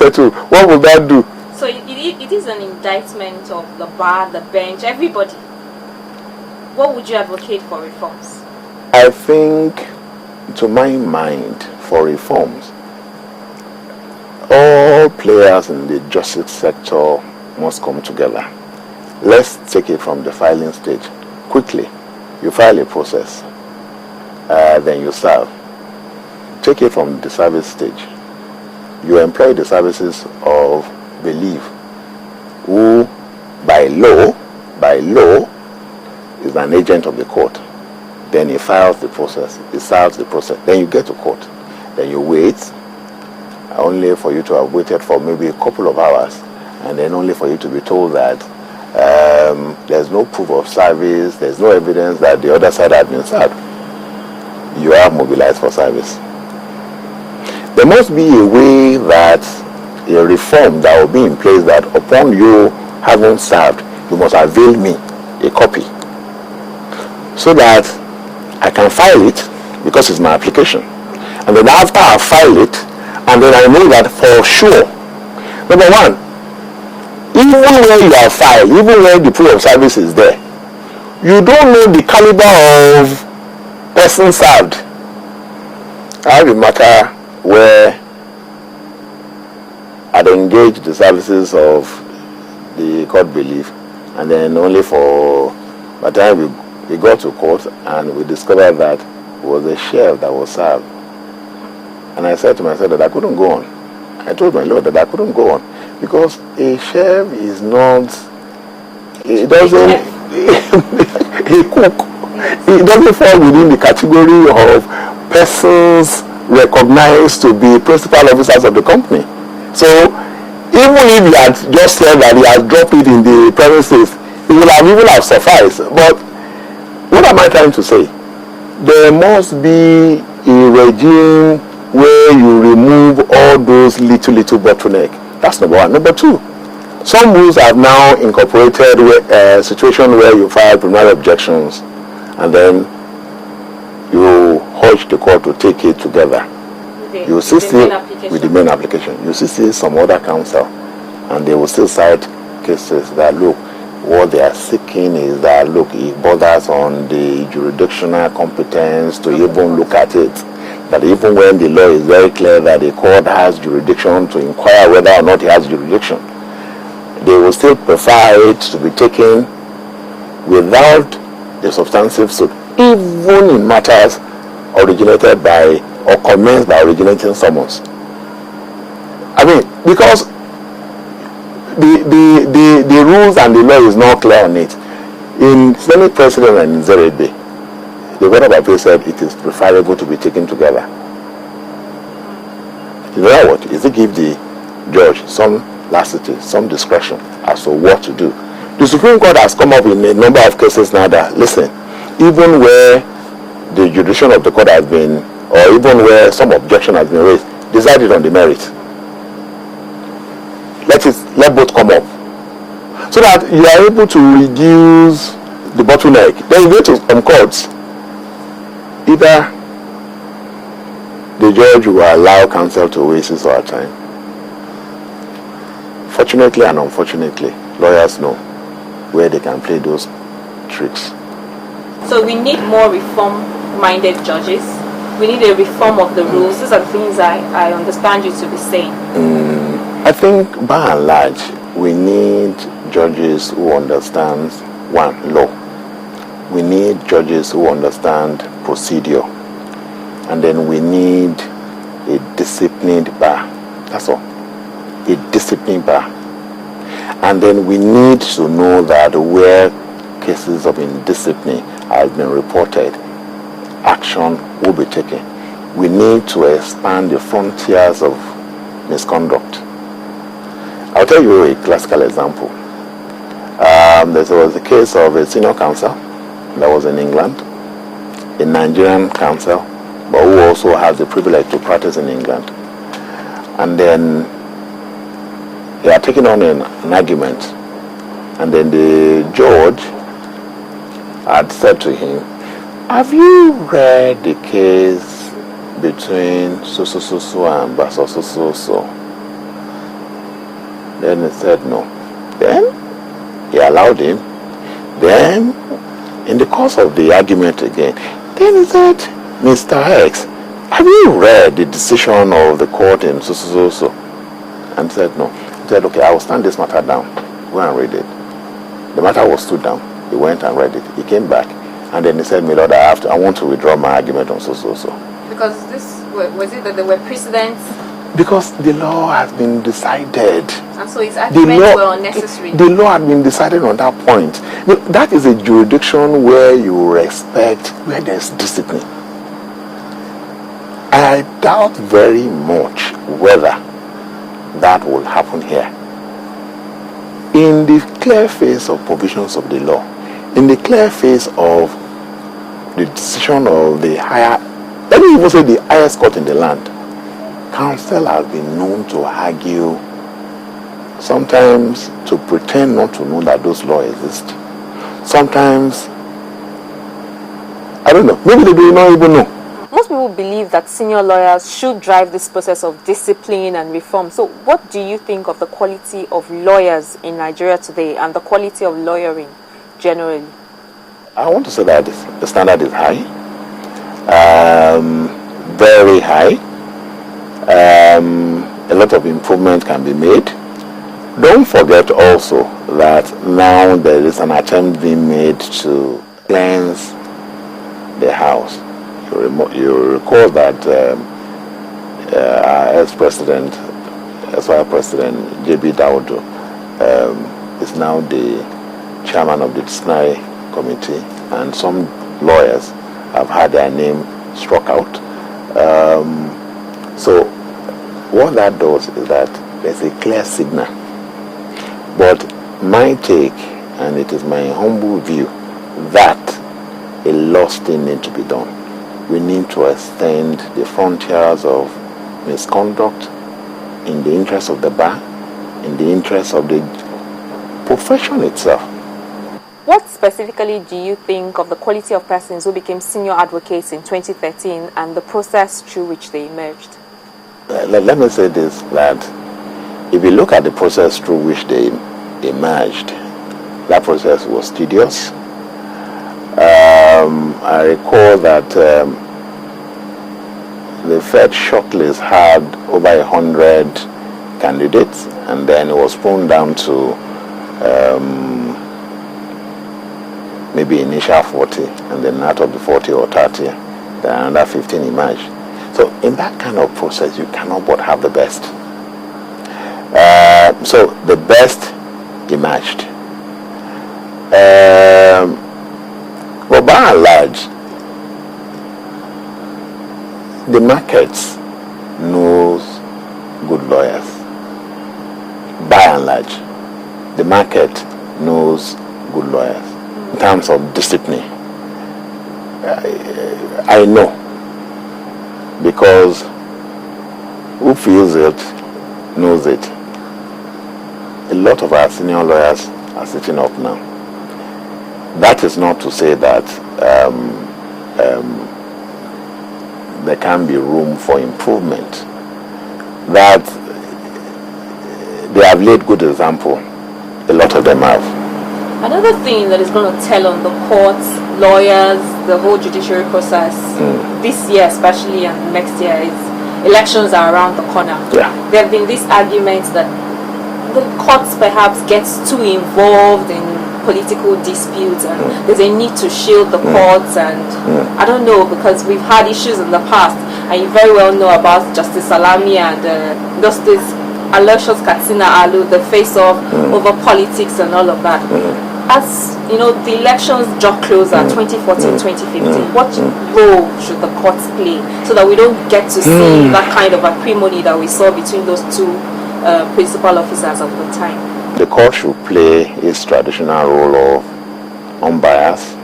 settle. What will that do? So it is an indictment of the bar, the bench, everybody. What would you advocate for reforms? I think, to my mind, for reforms, all players in the justice sector must come together. Let's take it from the filing stage. Quickly, you file a process, then you serve. Take it from the service stage. You employ the services of belief, who by law is an agent of the court. Then he files the process, he serves the process, then you get to court. Then you wait, only for you to have waited for maybe a couple of hours, and then only for you to be told that there's no proof of service, there's no evidence that the other side had been served. You are mobilized for service. There must be a way that a reform that will be in place that upon you having served, you must avail me a copy, so that I can file it because it's my application. And then after I file it, and then I know that for sure, number one, even when you are filed, even when the proof of service is there, you don't know the caliber of person served. I have a matter where I'd engaged the services of the court belief, and then only for, by the time we got to court and we discovered that it was a sheriff that was served. And I said to myself that I couldn't go on. I told my lord that I couldn't go on because a sheriff is not, it doesn't, a cook, it doesn't fall within the category of persons recognized to be principal officers of the company. So even if he had just said that he had dropped it in the premises, it would have even have sufficed. But what am I trying to say? There must be a regime where you remove all those little bottlenecks. That's number one. Number two, some rules have now incorporated a situation where you file preliminary objections and then you urge the court to take it together. You still see with the main application. You see some other counsel, and they will still cite cases that look, what they are seeking is that look, it borders on the jurisdictional competence to even look at it. That even when the law is very clear that the court has jurisdiction to inquire whether or not it has jurisdiction, they will still prefer it to be taken without the substantive suit, even in matters originated by or commenced by originating summons. I mean, because the rules and the law is not clear on it. In Senate President and in Zerebe, the Court of Appeal said it is preferable to be taken together. You know what? Is it give the judge some laxity, some discretion as to what to do. The Supreme Court has come up in a number of cases now that, listen, even where the jurisdiction of the court has been, or even where some objection has been raised, decided on the merit. Let both come up, so that you are able to reduce the bottleneck. Then you go to some courts. Either the judge will allow counsel to waste his or her time. Fortunately and unfortunately, lawyers know where they can play those tricks. So we need more reform-minded judges. We need a reform of the rules. These are the things I understand you to be saying. I think by and large, we need judges who understand, one, law. We need judges who understand procedure. And then we need a disciplined bar. That's all. A disciplined bar. And then we need to know that where cases of indiscipline have been reported, action will be taken. We need to expand the frontiers of misconduct. I'll tell you a classical example. There was a case of a senior counsel that was in England, a Nigerian counsel, but who also has the privilege to practice in England. And then he had taken on an argument, and then the judge had said to him, have you read the case between so and so? Then he said no. Then he allowed him. Then, in the course of the argument again, then he said, Mr. X, have you read the decision of the court in so? And he said no. He said, okay, I will stand this matter down. Go and read it. The matter was stood down. He went and read it. He came back. And then he said, my lord, I want to withdraw my argument on so. Because was it that there were precedents? Because the law has been decided. And so his arguments were unnecessary. The law had been decided on that point. That is a jurisdiction where you respect, where there's discipline. I doubt very much whether that will happen here. In the clear face of provisions of the law, in the clear face of the decision of the higher, let me even say the highest court in the land, counsel has been known to argue, sometimes to pretend not to know that those laws exist. Sometimes, I don't know, maybe they do not even know. Most people believe that senior lawyers should drive this process of discipline and reform. So what do you think of the quality of lawyers in Nigeria today and the quality of lawyering generally? I want to say that the standard is high, very high. A lot of improvement can be made. Don't forget also that now there is an attempt being made to cleanse the house. You recall that our ex-president, ex-vice president J.B. Daudu is now the chairman of the disciplinary committee, and some lawyers have had their name struck out. So what that does is that there's a clear signal. But my take, and it is my humble view, that a lot still needs to be done. We need to extend the frontiers of misconduct in the interest of the bar, in the interest of the profession itself. What specifically do you think of the quality of persons who became senior advocates in 2013 and the process through which they emerged? Let me say this, that if you look at the process through which they emerged, that process was tedious. I recall that the Fed shortlist had over 100 candidates, and then it was pruned down to maybe initial 40, and then out of the 40 or 30, then another 15 emerged. So in that kind of process, you cannot but have the best. So the best emerged. But by and large, the market knows good lawyers. By and large, the market knows good lawyers. In terms of discipline, I know, because who feels it knows it. A lot of our senior lawyers are sitting up now. That is not to say that there can be room for improvement. That they have laid good example. A lot of them have. Another thing that is going to tell on the courts, lawyers, the whole judiciary process this year especially and next year is elections are around the corner. Yeah. There have been these arguments that the courts perhaps gets too involved in political disputes and there's a need to shield the courts, and I don't know, because we've had issues in the past, and you very well know about Justice Salami and Justice Aloysius Katsina Alu, the face-off over politics and all of that. As you know, the elections draw closer, 2014, 2015. What role should the courts play so that we don't get to see that kind of acrimony that we saw between those two principal officers of the time? The court should play its traditional role of unbiased,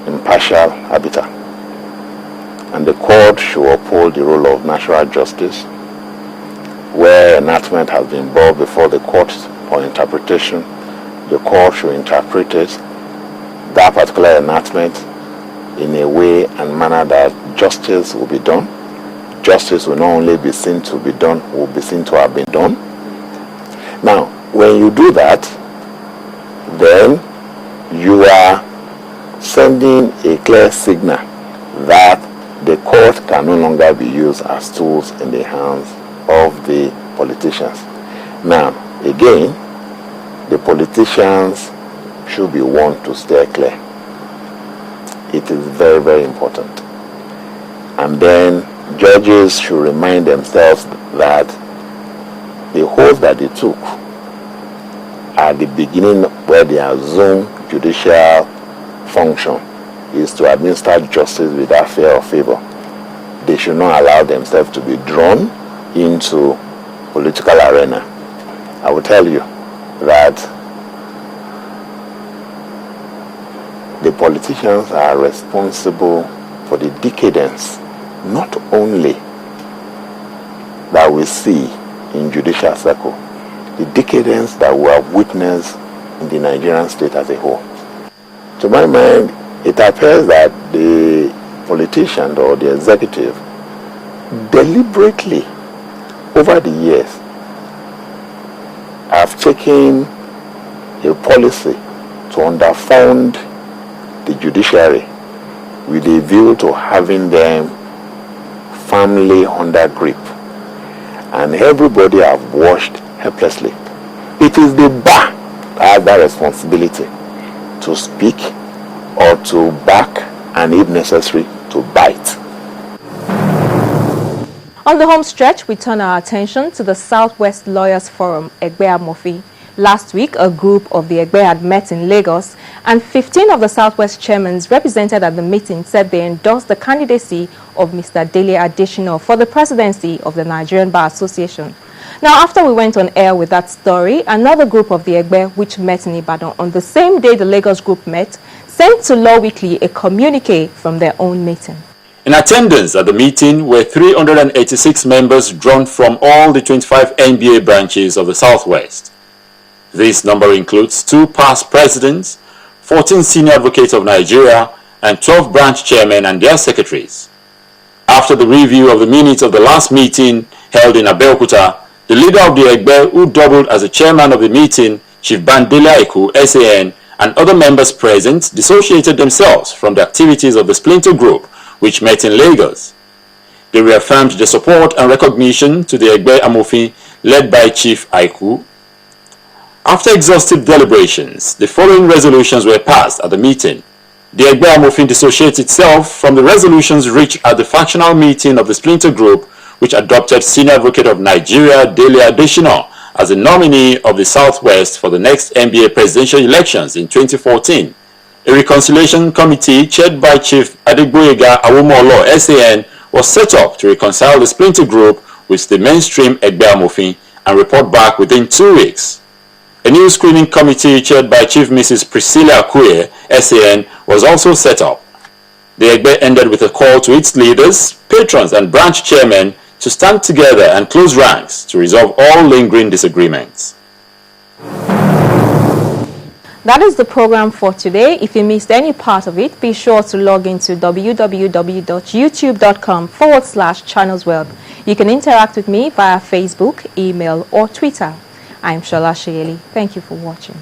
impartial arbiter, and the court should uphold the role of natural justice. Where enactment has been brought before the court for interpretation, the court should interpret it, that particular enactment, in a way and manner that justice will be done. Justice will not only be seen to be done, will be seen to have been done. Now, when you do that, then you are sending a clear signal that the court can no longer be used as tools in the hands of the politicians. Now, again, the politicians should be one to steer clear. It is very, very important. And then judges should remind themselves that the oath that they took at the beginning, where they assume judicial function, is to administer justice without fear or favor. They should not allow themselves to be drawn into political arena. I will tell you that the politicians are responsible for the decadence, not only that we see in judicial circle, the decadence that we have witnessed in the Nigerian state as a whole. To my mind, it appears that the politician or the executive deliberately, over the years, have taken a policy to underfund the judiciary with a view to having them firmly under grip. And everybody have watched helplessly. It is the bar that has that responsibility to speak or to back, and if necessary, to bite. On the home stretch, we turn our attention to the Southwest Lawyers Forum, Egbe Amofi. Last week, a group of the Egbe had met in Lagos, and 15 of the Southwest chairmen represented at the meeting said they endorsed the candidacy of Mr. Dele Adesina for the presidency of the Nigerian Bar Association. Now, after we went on air with that story, another group of the Egbe, which met in Ibadan on the same day the Lagos group met, sent to Law Weekly a communique from their own meeting. In attendance at the meeting were 386 members drawn from all the 25 NBA branches of the Southwest. This number includes 2 past presidents, 14 senior advocates of Nigeria, and 12 branch chairmen and their secretaries. After the review of the minutes of the last meeting held in Abeokuta, the leader of the Egbe, who doubled as the chairman of the meeting, Chief Bandele Aiku, SAN, and other members present dissociated themselves from the activities of the splinter group, which met in Lagos. They reaffirmed the support and recognition to the Egbe Amofi led by Chief Aiku. After exhaustive deliberations, the following resolutions were passed at the meeting. The Egbe Amofi dissociates itself from the resolutions reached at the factional meeting of the splinter group, which adopted Senior Advocate of Nigeria Dele Adesina as the nominee of the Southwest for the next NBA presidential elections in 2014. A reconciliation committee chaired by Chief Adegboyega Awomolo SAN was set up to reconcile the splinter group with the mainstream Egbe Amofi and report back within 2 weeks. A new screening committee chaired by Chief Mrs. Priscilla Akuye SAN was also set up. The Egbe ended with a call to its leaders, patrons and branch chairmen to stand together and close ranks to resolve all lingering disagreements. That is the program for today. If you missed any part of it, be sure to log into www.youtube.com/channelsweb. You can interact with me via Facebook, email, or Twitter. I'm Shola Shayeli. Thank you for watching.